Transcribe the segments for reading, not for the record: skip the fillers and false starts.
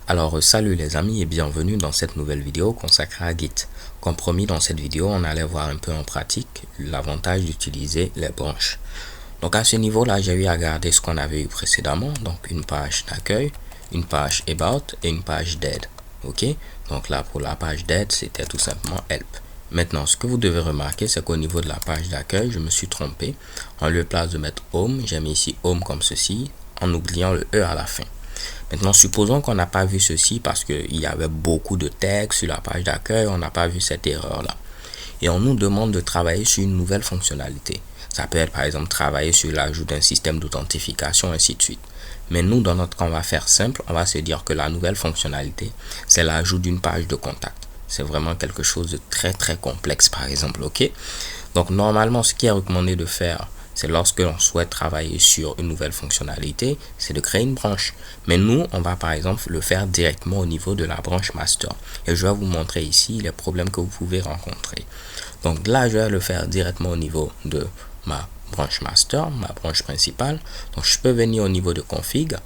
Alors salut les amis et bienvenue dans cette nouvelle vidéo consacrée à Git. Comme promis, dans cette vidéo on allait voir un peu en pratique l'avantage d'utiliser les branches. Donc à ce niveau là j'ai eu à regarder ce qu'on avait eu précédemment, donc une page d'accueil, une page about et une page d'aide. Ok, donc là pour la page d'aide c'était tout simplement help. Maintenant ce que vous devez remarquer c'est qu'au niveau de la page d'accueil je me suis trompé. En lieu de place de mettre home, j'ai mis ici home comme ceci en oubliant le E à la fin. Maintenant, supposons qu'on n'a pas vu ceci parce qu'il y avait beaucoup de texte sur la page d'accueil, on n'a pas vu cette erreur-là. Et on nous demande de travailler sur une nouvelle fonctionnalité. Ça peut être par exemple travailler sur l'ajout d'un système d'authentification, ainsi de suite. Mais nous, dans notre cas, on va faire simple, on va se dire que la nouvelle fonctionnalité, c'est l'ajout d'une page de contact. C'est vraiment quelque chose de très très complexe par exemple, ok? Donc normalement, ce qui est recommandé de faire, c'est lorsque l'on souhaite travailler sur une nouvelle fonctionnalité, c'est de créer une branche. Mais nous, on va par exemple le faire directement au niveau de la branche master. Et je vais vous montrer ici les problèmes que vous pouvez rencontrer. Donc là, je vais le faire directement au niveau de ma branche master, ma branche principale. Donc je peux venir au niveau de config,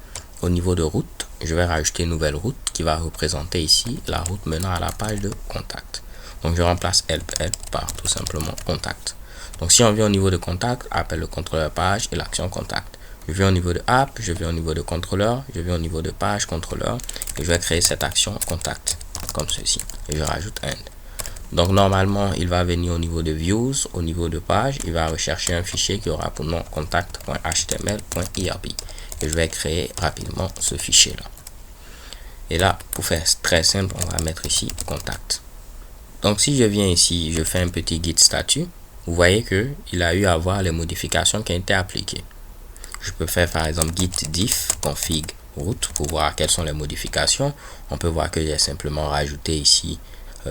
au niveau de route. Je vais rajouter une nouvelle route qui va représenter ici la route menant à la page de contact. Donc je remplace help par tout simplement contact. Donc si on vient au niveau de contact, appelle le contrôleur page et l'action contact. Je viens au niveau de app, je viens au niveau de contrôleur, je viens au niveau de page contrôleur et je vais créer cette action contact comme ceci. Et je rajoute end. Donc normalement, il va venir au niveau de views, au niveau de page, il va rechercher un fichier qui aura pour nom contact.html.irb. Et je vais créer rapidement ce fichier là. Et là, pour faire très simple, on va mettre ici contact. Donc si je viens ici, je fais un petit git statut. Vous voyez que il a eu à voir les modifications qui ont été appliquées. Je peux faire par exemple git diff config route pour voir quelles sont les modifications. On peut voir que j'ai simplement rajouté ici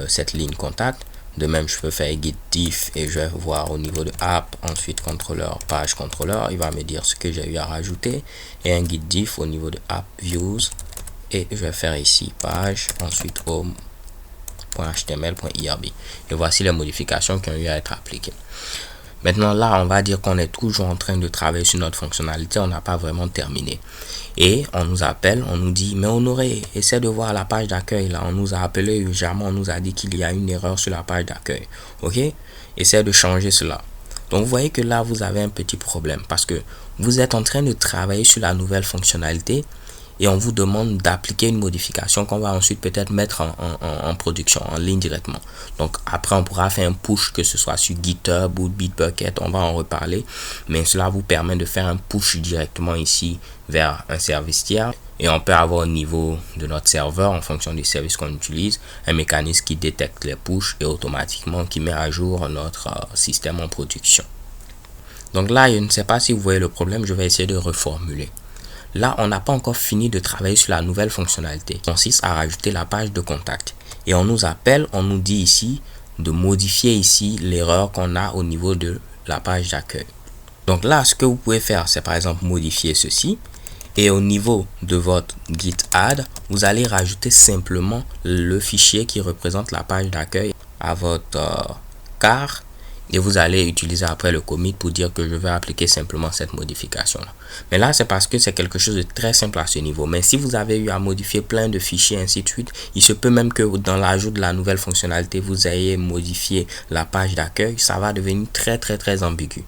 cette ligne contact. De même, je peux faire git diff et je vais voir au niveau de app, ensuite contrôleur, page contrôleur. Il va me dire ce que j'ai eu à rajouter. Et un git diff au niveau de app views. Et je vais faire ici page, ensuite home.html.irb. Et voici les modifications qui ont eu à être appliquées. Maintenant là, on va dire qu'on est toujours en train de travailler sur notre fonctionnalité, on n'a pas vraiment terminé. Et on nous appelle, on nous dit, mais Honoré, essaie de voir la page d'accueil là. On nous a appelé urgemment, on nous a dit qu'il y a une erreur sur la page d'accueil. Ok? Essaie de changer cela. Donc vous voyez que là, vous avez un petit problème parce que vous êtes en train de travailler sur la nouvelle fonctionnalité et on vous demande d'appliquer une modification qu'on va ensuite peut-être mettre en production, en ligne directement. Donc après on pourra faire un push, que ce soit sur GitHub ou Bitbucket, on va en reparler, mais cela vous permet de faire un push directement ici vers un service tiers. Et on peut avoir au niveau de notre serveur, en fonction du service qu'on utilise, un mécanisme qui détecte les pushs et automatiquement qui met à jour notre système en production. Donc là, je ne sais pas si vous voyez le problème, je vais essayer de reformuler. Là, on n'a pas encore fini de travailler sur la nouvelle fonctionnalité qui consiste à rajouter la page de contact. Et on nous appelle, on nous dit ici de modifier ici l'erreur qu'on a au niveau de la page d'accueil. Donc là, ce que vous pouvez faire, c'est par exemple modifier ceci. Et au niveau de votre git add, vous allez rajouter simplement le fichier qui représente la page d'accueil à votre car. Et vous allez utiliser après le commit pour dire que je vais appliquer simplement cette modification là. Mais là c'est parce que c'est quelque chose de très simple à ce niveau. Mais si vous avez eu à modifier plein de fichiers ainsi de suite, il se peut même que dans l'ajout de la nouvelle fonctionnalité vous ayez modifié la page d'accueil, ça va devenir très ambigu.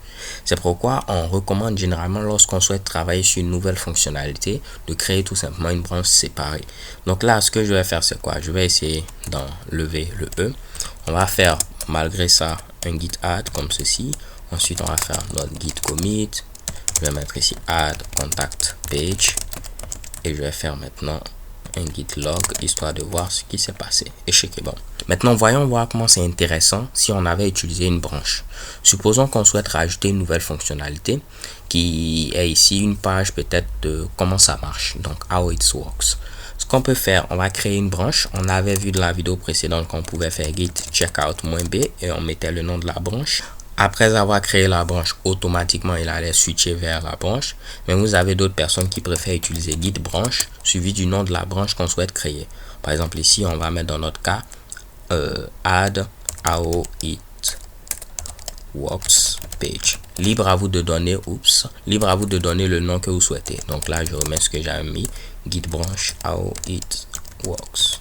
C'est pourquoi on recommande généralement lorsqu'on souhaite travailler sur une nouvelle fonctionnalité de créer tout simplement une branche séparée. Donc là ce que je vais faire c'est quoi? Je vais essayer d'enlever le E. On va faire malgré ça un git add comme ceci. Ensuite on va faire notre git commit. Je vais mettre ici add contact page et je vais faire maintenant un git log histoire de voir ce qui s'est passé. Et c'est bon. Maintenant voyons voir comment c'est intéressant si on avait utilisé une branche. Supposons qu'on souhaite rajouter une nouvelle fonctionnalité qui est ici une page peut-être de comment ça marche, donc how it works. Ce qu'on peut faire, on va créer une branche. On avait vu de la vidéo précédente qu'on pouvait faire git checkout-b et on mettait le nom de la branche. Après avoir créé la branche, automatiquement il allait switcher vers la branche. Mais vous avez d'autres personnes qui préfèrent utiliser git branche suivi du nom de la branche qu'on souhaite créer. Par exemple ici, on va mettre dans notre cas add how it works page. Libre à vous de donner, libre à vous de donner le nom que vous souhaitez. Donc là, je remets ce que j'avais mis, git branch how it works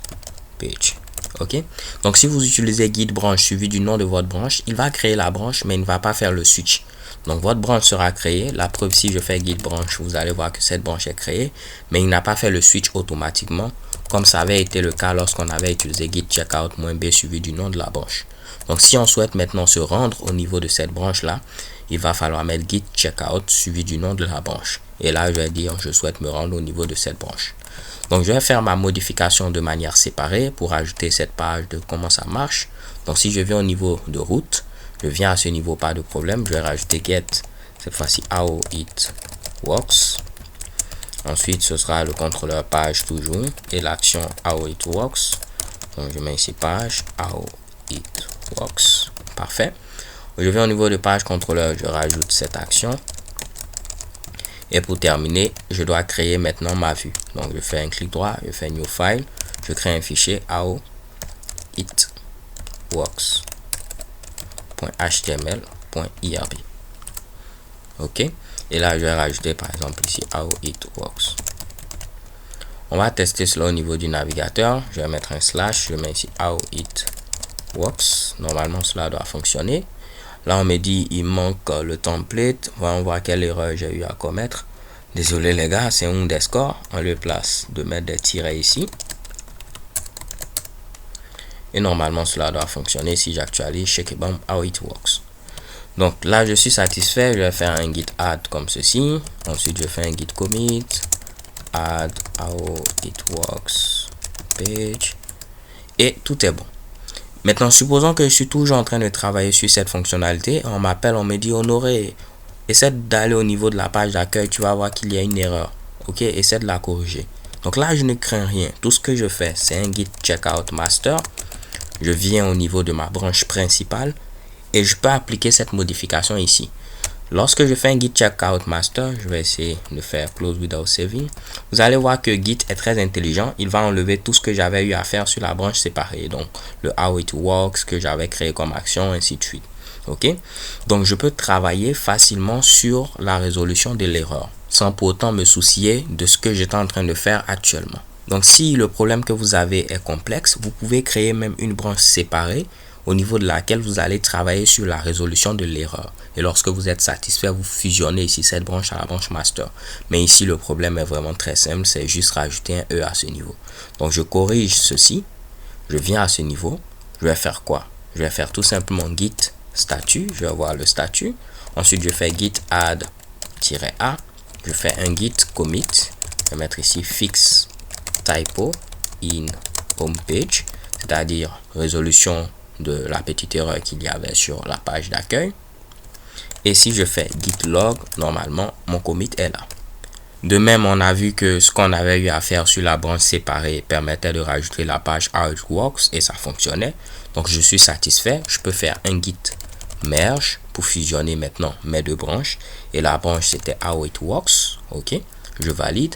page. Ok, donc si vous utilisez git branch suivi du nom de votre branche, il va créer la branche mais il ne va pas faire le switch. Donc votre branche sera créée. La preuve, si je fais git branch, vous allez voir que cette branche est créée, mais il n'a pas fait le switch automatiquement comme ça avait été le cas lorsqu'on avait utilisé git checkout-b suivi du nom de la branche. Donc si on souhaite maintenant se rendre au niveau de cette branche là, il va falloir mettre git checkout suivi du nom de la branche, et là je vais dire je souhaite me rendre au niveau de cette branche. Donc je vais faire ma modification de manière séparée pour ajouter cette page de comment ça marche. Donc si je viens au niveau de route, je viens à ce niveau, pas de problème, je vais rajouter get, cette fois-ci how it works. Ensuite ce sera le contrôleur page toujours et l'action how it works. Donc je mets ici page how it works. Parfait. Je viens au niveau de page contrôleur, je rajoute cette action. Et pour terminer, je dois créer maintenant ma vue. Donc je fais un clic droit, je fais new file, je crée un fichier how it works.html.irb. ok, et là je vais rajouter par exemple ici how it works. On va tester cela au niveau du navigateur. Je vais mettre un slash, je mets ici how it works. Normalement cela doit fonctionner. Là on me dit il manque le template. On va voir quelle erreur j'ai eu à commettre. Désolé les gars, c'est underscore en lieu place de mettre des tirets ici. Et normalement cela doit fonctionner si j'actualise shakebam how it works. Donc là je suis satisfait. Je vais faire un git add comme ceci. Ensuite je fais un git commit add how it works page et tout est bon. Maintenant, supposons que je suis toujours en train de travailler sur cette fonctionnalité. On m'appelle, on me dit Honoré, essaie d'aller au niveau de la page d'accueil, tu vas voir qu'il y a une erreur. Ok, essaie de la corriger. Donc là, je ne crains rien. Tout ce que je fais, c'est un git checkout master. Je viens au niveau de ma branche principale et je peux appliquer cette modification ici. Lorsque je fais un git checkout master, je vais essayer de faire close without saving. Vous allez voir que git est très intelligent. Il va enlever tout ce que j'avais eu à faire sur la branche séparée. Donc le how it works que j'avais créé comme action, ainsi de suite. Ok, donc je peux travailler facilement sur la résolution de l'erreur sans pour autant me soucier de ce que j'étais en train de faire actuellement. Donc si le problème que vous avez est complexe, vous pouvez créer même une branche séparée au niveau de laquelle vous allez travailler sur la résolution de l'erreur. Et lorsque vous êtes satisfait, vous fusionnez ici cette branche à la branche master. Mais ici, le problème est vraiment très simple, c'est juste rajouter un E à ce niveau. Donc, je corrige ceci, je viens à ce niveau, je vais faire quoi? Je vais faire tout simplement git statut, je vais voir le statut. Ensuite, je fais git add-a, je fais un git commit, je vais mettre ici fix typo in homepage, c'est-à-dire résolution de la petite erreur qu'il y avait sur la page d'accueil. Et si je fais git log, normalement mon commit est là. De même, on a vu que ce qu'on avait eu à faire sur la branche séparée permettait de rajouter la page how it works et ça fonctionnait. Donc je suis satisfait. Je peux faire un git merge pour fusionner maintenant mes deux branches. Et la branche c'était how it works. Ok, je valide.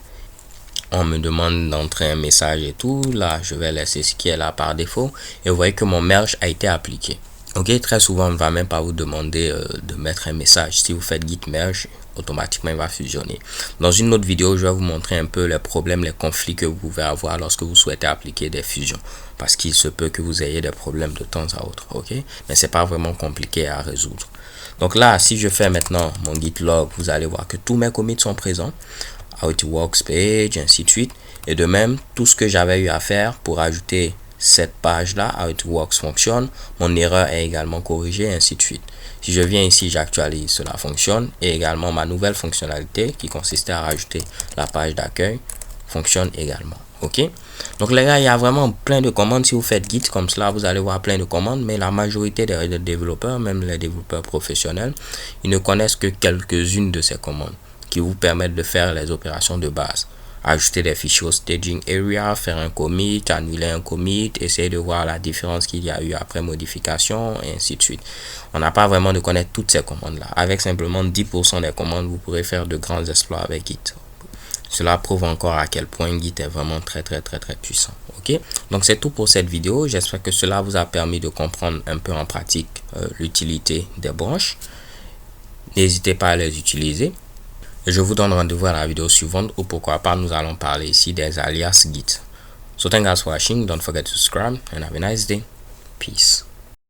On me demande d'entrer un message et tout. Là, je vais laisser ce qui est là par défaut. Et vous voyez que mon merge a été appliqué. Ok, très souvent, on ne va même pas vous demander de mettre un message. Si vous faites git merge, automatiquement, il va fusionner. Dans une autre vidéo, je vais vous montrer un peu les problèmes, les conflits que vous pouvez avoir lorsque vous souhaitez appliquer des fusions. Parce qu'il se peut que vous ayez des problèmes de temps à autre. Ok, mais c'est pas vraiment compliqué à résoudre. Donc là, si je fais maintenant mon git log, vous allez voir que tous mes commits sont présents. How it works page, ainsi de suite. Et de même, tout ce que j'avais eu à faire pour ajouter cette page là, how it works fonctionne, mon erreur est également corrigée, ainsi de suite. Si je viens ici, j'actualise, cela fonctionne. Et également ma nouvelle fonctionnalité qui consistait à rajouter la page d'accueil fonctionne également. Ok, donc les gars, il y a vraiment plein de commandes. Si vous faites git comme cela, vous allez voir plein de commandes, mais la majorité des développeurs, même les développeurs professionnels, ils ne connaissent que quelques-unes de ces commandes qui vous permettent de faire les opérations de base. Ajouter des fichiers au staging area, faire un commit, annuler un commit, essayer de voir la différence qu'il y a eu après modification, et ainsi de suite. On n'a pas vraiment de connaître toutes ces commandes-là. Avec simplement 10% des commandes, vous pourrez faire de grands exploits avec Git. Cela prouve encore à quel point Git est vraiment très puissant. Ok, donc c'est tout pour cette vidéo. J'espère que cela vous a permis de comprendre un peu en pratique l'utilité des branches. N'hésitez pas à les utiliser. Je vous donne rendez-vous à la vidéo suivante où pourquoi pas nous allons parler ici des alias Git. So thank you guys for watching. Don't forget to subscribe and have a nice day. Peace.